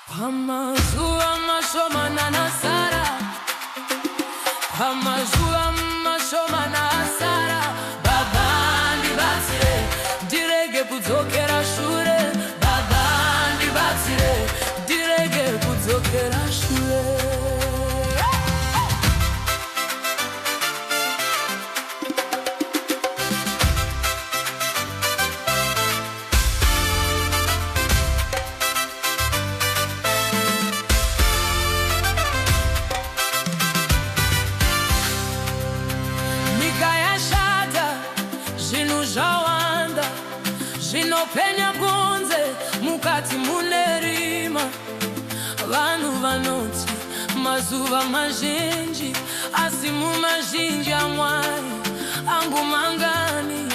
Pamazuwa mashoma na nasara, pamazuwa mashoma na asara. Baba ndibatsire ndirege kudzokera shure. Baba ndibatsire ndirege kudzokera shure. Jawanda zvinopenya kunze mukati munerima. Vanhu vanoti mazuva mazhinji, asi mumazhinji aMwari angu mangani.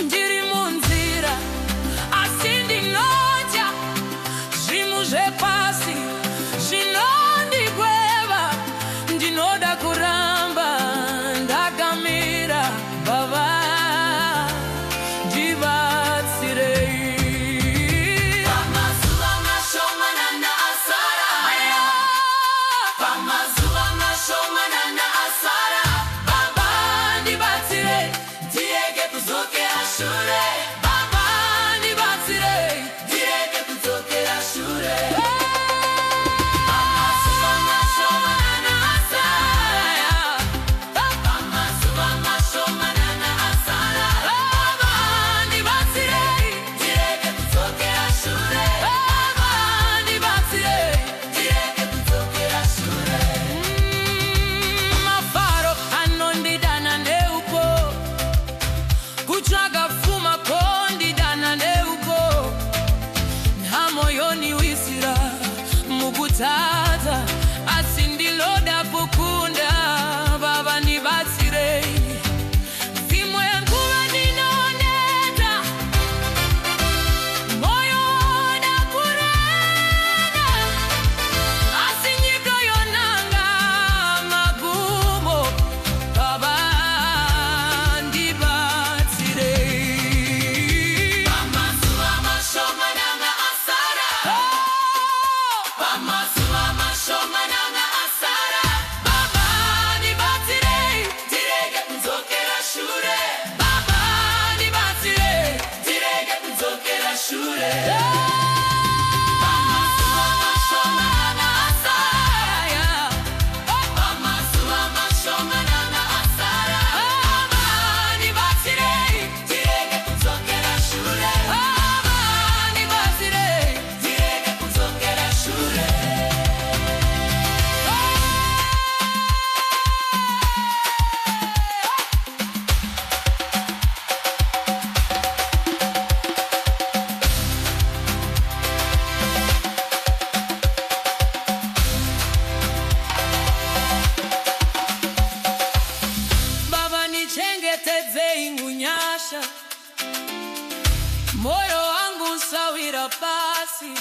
Ndiri munzira asi ndinotya zvinhu zvepasi zvinondigweva. Ndinoda kuramba ndakamira. Baba mukutadza asi ndiloda kukunda. Baba ndibatsire zimwe nguva ndinoneta moyo woda kurena, asi nyika yonanga magumo. Baba ndibatsire pamazuva mashoma nanga asara. Pamazuva mashoma nanga asara. Baba ndibatsire ndirege kudzokera shure. Baba ndibatsire ndirege kudzokera shure. Pamazuva mashoma nanga asara. Pamazuva mashoma nanga asara. Baba ndibatsire ndirege kudzokera shure. Baba ndibatsire ndirege kudzokera shure. Baba nichengetedze ingunyasha, moyo wangu sawira pasi.